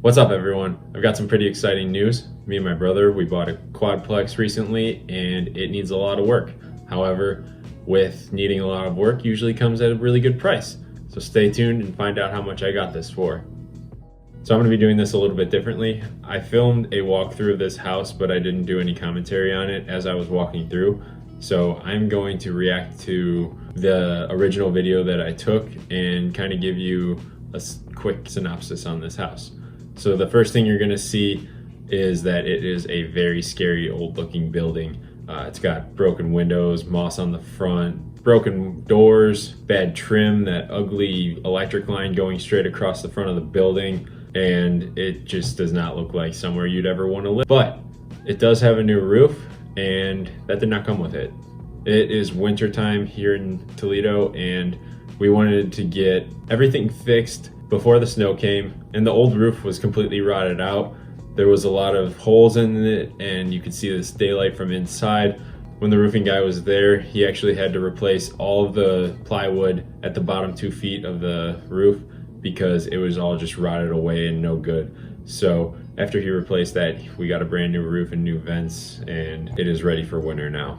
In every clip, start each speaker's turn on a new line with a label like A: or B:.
A: What's up, everyone? I've got some pretty exciting news. Me and my brother, we bought a Quadplex recently and it needs a lot of work. However, with needing a lot of work usually comes at a really good price. So stay tuned and find out how much I got this for. So I'm going to be doing this a little bit differently. I filmed a walkthrough of this house, but I didn't do any commentary on it as I was walking through. So I'm going to react to the original video that I took and kind of give you a quick synopsis on this house. So the first thing you're gonna see is that it is a very scary old looking building. It's got broken windows, moss on the front, broken doors, bad trim, that ugly electric line going straight across the front of the building, and it just does not look like somewhere you'd ever want to live. But it does have a new roof, and that did not come with it. It is winter time here in Toledo, and we wanted to get everything fixed before the snow came, and the old roof was completely rotted out. There was a lot of holes in it, and you could see this daylight from inside. When the roofing guy was there, he actually had to replace all of the plywood at the bottom 2 feet of the roof because it was all just rotted away and no good. So after he replaced that, we got a brand new roof and new vents, and it is ready for winter now.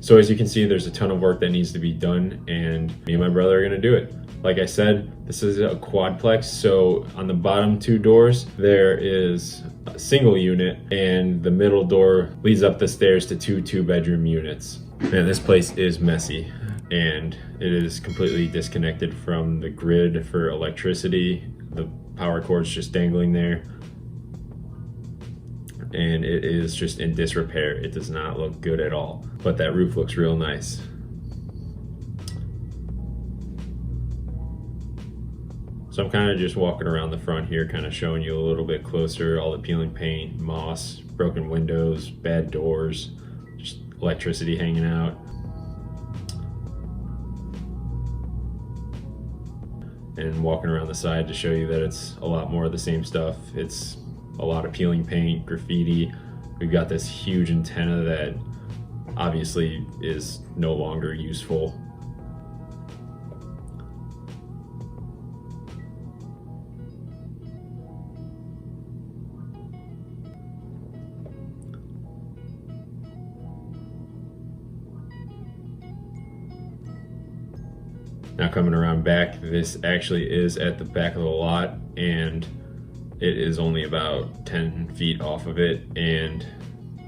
A: So as you can see, there's a ton of work that needs to be done, and me and my brother are gonna do it. Like I said, this is a quadplex, so on the bottom 2 doors, there is a single unit, and the middle door leads up the stairs to 2 2-bedroom units. Man, this place is messy, and it is completely disconnected from the grid for electricity. The power cord's just dangling there, and it is just in disrepair. It does not look good at all, but that roof looks real nice. So I'm kind of just walking around the front here, kind of showing you a little bit closer, all the peeling paint, moss, broken windows, bad doors, just electricity hanging out. And walking around the side to show you that it's a lot more of the same stuff. It's a lot of peeling paint, graffiti. We've got this huge antenna that obviously is no longer useful. Now coming around back, this actually is at the back of the lot, and it is only about 10 feet off of it, and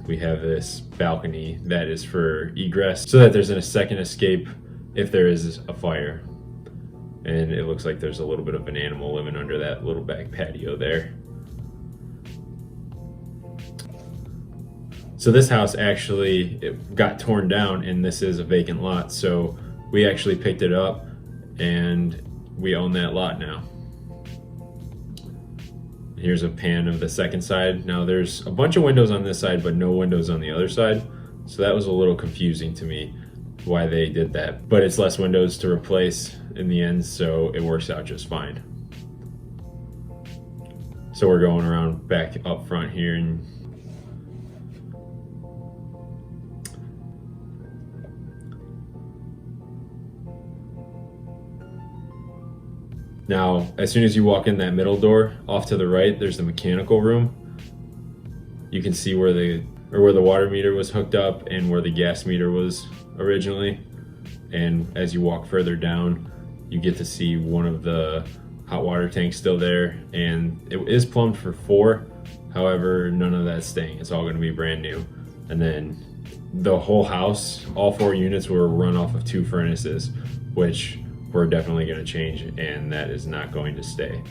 A: we have this balcony that is for egress so that there's a second escape if there is a fire. And it looks like there's a little bit of an animal living under that little back patio there. So this house actually, it got torn down, and this is a vacant lot, so we actually picked it up and we own that lot now. Here's a pan of the second side. Now there's a bunch of windows on this side, but no windows on the other side. So that was a little confusing to me why they did that, but it's less windows to replace in the end, so it works out just fine. So we're going around back up front here, and now, as soon as you walk in that middle door, off to the right, there's the mechanical room. You can see where the water meter was hooked up and where the gas meter was originally. And as you walk further down, you get to see one of the hot water tanks still there, and it is plumbed for 4. However, none of that's staying. It's all going to be brand new. And then the whole house, all 4 units were run off of 2 furnaces, which we're definitely going to change, and that is not going to stay.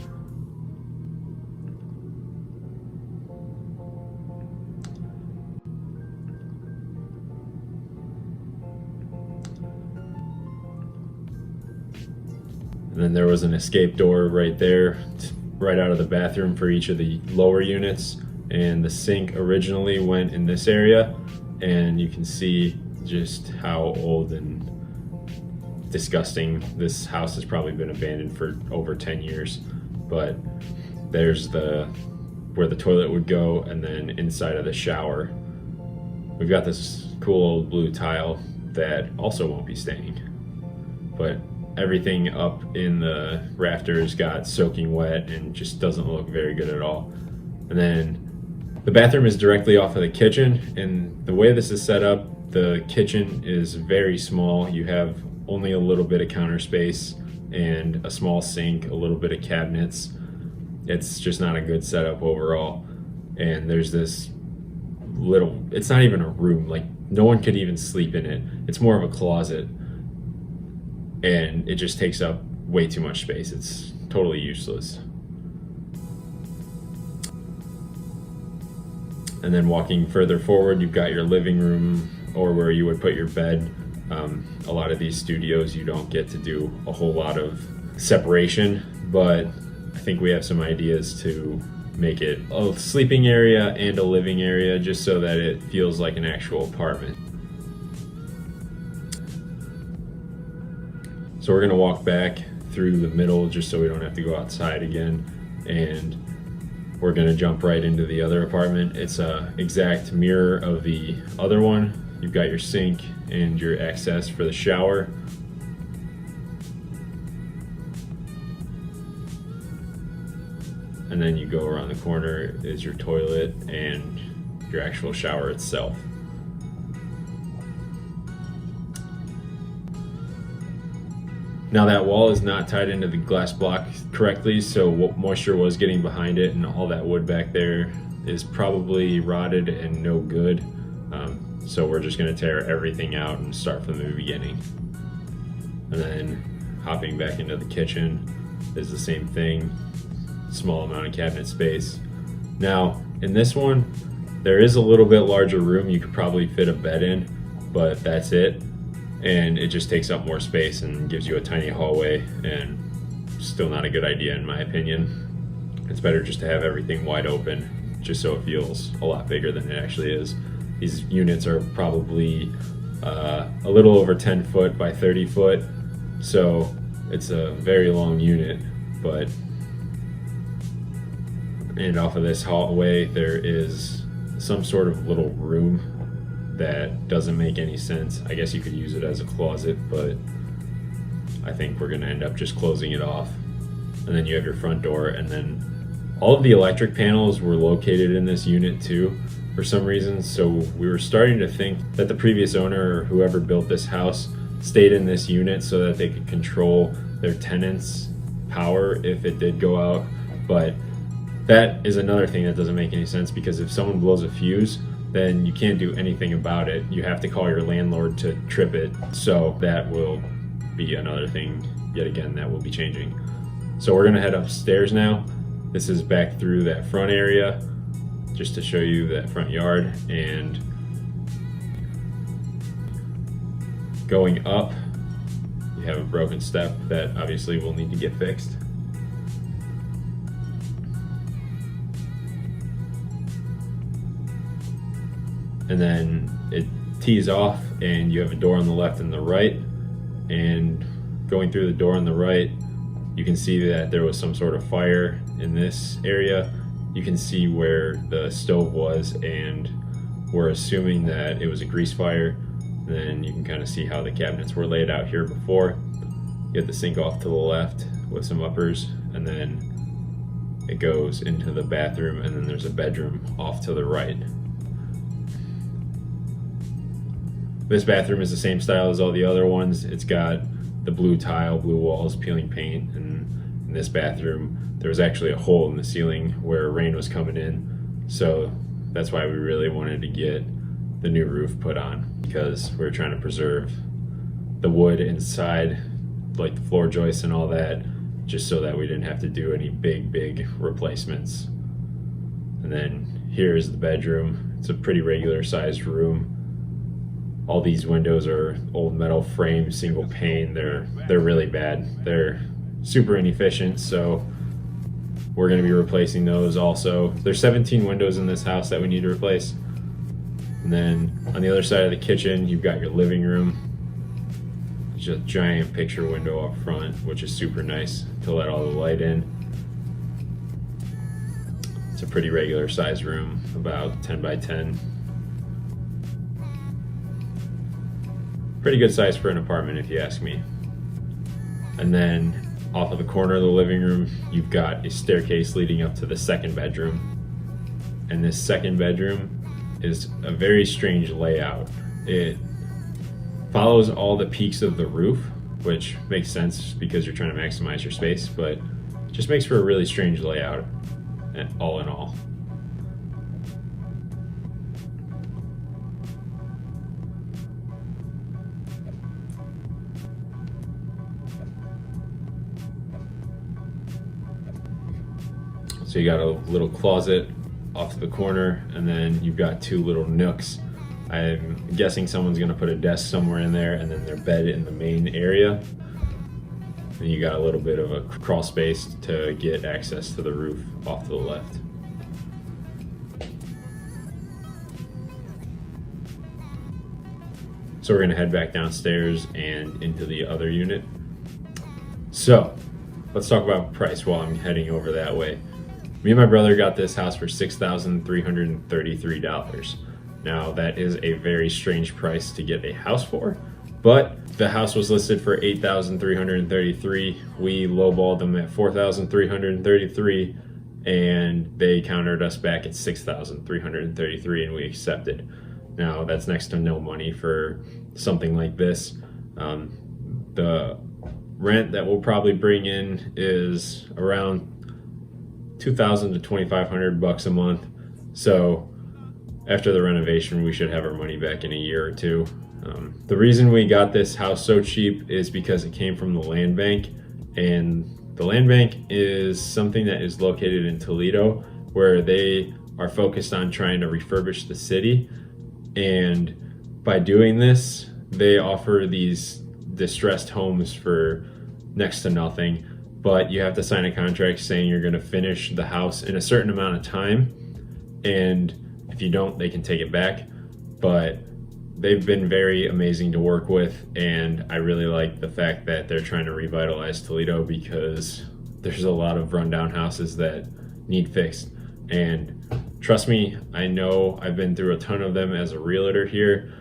A: And then there was an escape door right there, right out of the bathroom for each of the lower units, and the sink originally went in this area, and you can see just how old and disgusting this house has probably been abandoned for over 10 years. But there's where the toilet would go, and then inside of the shower we've got this cool old blue tile that also won't be staying. But everything up in the rafters got soaking wet and just doesn't look very good at all. And then the bathroom is directly off of the kitchen, and the way this is set up, the kitchen is very small. You have only a little bit of counter space and a small sink, a little bit of cabinets. It's just not a good setup overall. And there's this little, it's not even a room, like no one could even sleep in it. It's more of a closet, and it just takes up way too much space. It's totally useless. And then walking further forward, you've got your living room, or where you would put your bed. A lot of these studios, you don't get to do a whole lot of separation, but I think we have some ideas to make it a sleeping area and a living area, just so that it feels like an actual apartment. So we're gonna walk back through the middle just so we don't have to go outside again, and we're gonna jump right into the other apartment. It's a exact mirror of the other one. You've got your sink and your access for the shower. And then you go around the corner is your toilet and your actual shower itself. Now that wall is not tied into the glass block correctly, so moisture was getting behind it, and all that wood back there is probably rotted and no good. So we're just gonna tear everything out and start from the beginning. And then hopping back into the kitchen is the same thing, small amount of cabinet space. Now in this one, there is a little bit larger room. You could probably fit a bed in, but that's it. And it just takes up more space and gives you a tiny hallway, and still not a good idea in my opinion. It's better just to have everything wide open, just so it feels a lot bigger than it actually is. These units are probably a little over 10 foot by 30 foot, so it's a very long unit. But and off of this hallway there is some sort of little room that doesn't make any sense. I guess you could use it as a closet, but I think we're gonna end up just closing it off. And then you have your front door, and then all of the electric panels were located in this unit too for some reason. So we were starting to think that the previous owner or whoever built this house stayed in this unit so that they could control their tenants' power if it did go out. But that is another thing that doesn't make any sense, because if someone blows a fuse, then you can't do anything about it. You have to call your landlord to trip it. So that will be another thing, yet again, that will be changing. So we're gonna head upstairs now. This is back through that front area, just to show you that front yard. And going up, you have a broken step that obviously will need to get fixed. And then it tees off, and you have a door on the left and the right. And going through the door on the right, you can see that there was some sort of fire in this area. You can see where the stove was, and we're assuming that it was a grease fire. Then you can kind of see how the cabinets were laid out here before. You have the sink off to the left with some uppers, and then it goes into the bathroom, and then there's a bedroom off to the right. This bathroom is the same style as all the other ones. It's got the blue tile, blue walls, peeling paint, and in this bathroom there was actually a hole in the ceiling where rain was coming in. So that's why we really wanted to get the new roof put on, because we were trying to preserve the wood inside, like the floor joists and all that, just so that we didn't have to do any big replacements. And then here's the bedroom. It's a pretty regular sized room. All these windows are old metal frame, single pane. They're really bad. They're super inefficient, so we're going to be replacing those also. There's 17 windows in this house that we need to replace. And then on the other side of the kitchen, you've got your living room. It's a giant picture window up front, which is super nice to let all the light in. It's a pretty regular size room, about 10 by 10. Pretty good size for an apartment, if you ask me. And then off of the corner of the living room, you've got a staircase leading up to the second bedroom. And this second bedroom is a very strange layout. It follows all the peaks of the roof, which makes sense because you're trying to maximize your space, but it just makes for a really strange layout, all in all. So you got a little closet off to the corner, and then you've got two little nooks. I'm guessing someone's gonna put a desk somewhere in there, and then their bed in the main area. And you got a little bit of a crawl space to get access to the roof off to the left. So we're gonna head back downstairs and into the other unit. So let's talk about price while I'm heading over that way. Me and my brother got this house for $6,333. Now that is a very strange price to get a house for, but the house was listed for $8,333. We lowballed them at $4,333, and they countered us back at $6,333, and we accepted. Now that's next to no money for something like this. The rent that we'll probably bring in is around $2,000 to $2,500 a month. So after the renovation, we should have our money back in a year or two. The reason we got this house so cheap is because it came from the land bank, and the land bank is something that is located in Toledo, where they are focused on trying to refurbish the city. And by doing this, they offer these distressed homes for next to nothing, but you have to sign a contract saying you're going to finish the house in a certain amount of time, and if you don't, they can take it back. But they've been very amazing to work with, and I really like the fact that they're trying to revitalize Toledo, because there's a lot of rundown houses that need fixed. And trust me, I know I've been through a ton of them as a realtor here.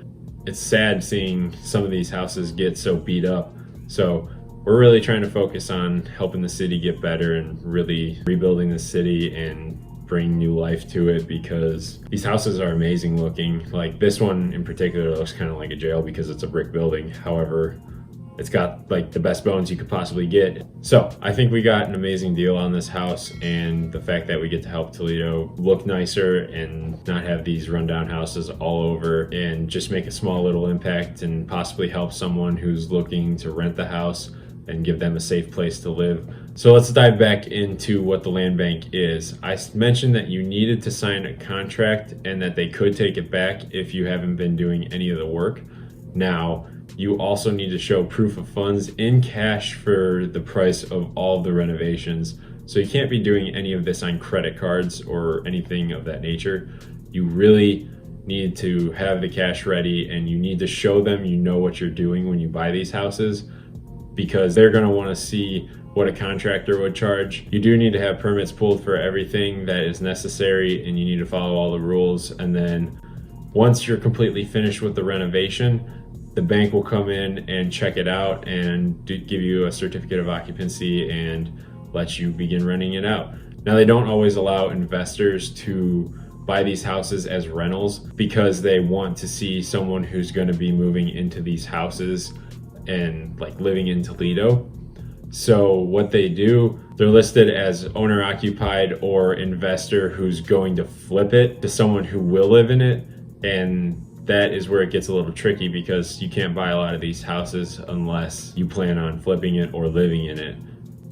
A: It's sad seeing some of these houses get so beat up. So we're really trying to focus on helping the city get better and really rebuilding the city and bring new life to it, because these houses are amazing looking. Like this one in particular looks kind of like a jail because it's a brick building. However, it's got like the best bones you could possibly get. So I think we got an amazing deal on this house, and the fact that we get to help Toledo look nicer and not have these rundown houses all over, and just make a small little impact and possibly help someone who's looking to rent the house and give them a safe place to live. So let's dive back into what the land bank is. I mentioned that you needed to sign a contract and that they could take it back if you haven't been doing any of the work. Now, you also need to show proof of funds in cash for the price of all of the renovations. So you can't be doing any of this on credit cards or anything of that nature. You really need to have the cash ready, and you need to show them you know what you're doing when you buy these houses, because they're going to want to see what a contractor would charge. You do need to have permits pulled for everything that is necessary, and you need to follow all the rules. And then once you're completely finished with the renovation, the bank will come in and check it out and give you a certificate of occupancy and let you begin renting it out. Now, they don't always allow investors to buy these houses as rentals, because they want to see someone who's going to be moving into these houses and like living in Toledo. So what they do, they're listed as owner occupied or investor who's going to flip it to someone who will live in it. And that is where it gets a little tricky, because you can't buy a lot of these houses unless you plan on flipping it or living in it.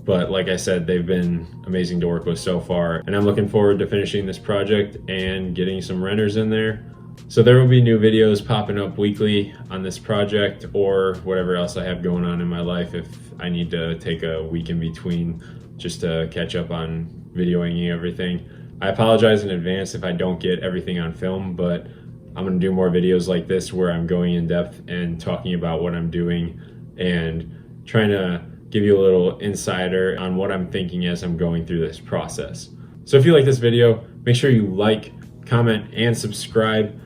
A: But like I said, they've been amazing to work with so far, and I'm looking forward to finishing this project and getting some renters in there. So there will be new videos popping up weekly on this project, or whatever else I have going on in my life. If I need to take a week in between just to catch up on videoing everything, I apologize in advance if I don't get everything on film, but I'm going to do more videos like this where I'm going in depth and talking about what I'm doing and trying to give you a little insider on what I'm thinking as I'm going through this process. So if you like this video, make sure you like, comment, and subscribe.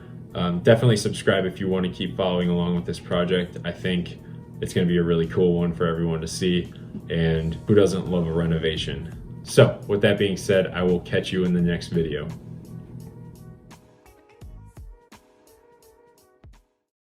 A: Definitely subscribe if you want to keep following along with this project. I think it's going to be a really cool one for everyone to see. And who doesn't love a renovation? So with that being said, I will catch you in the next video.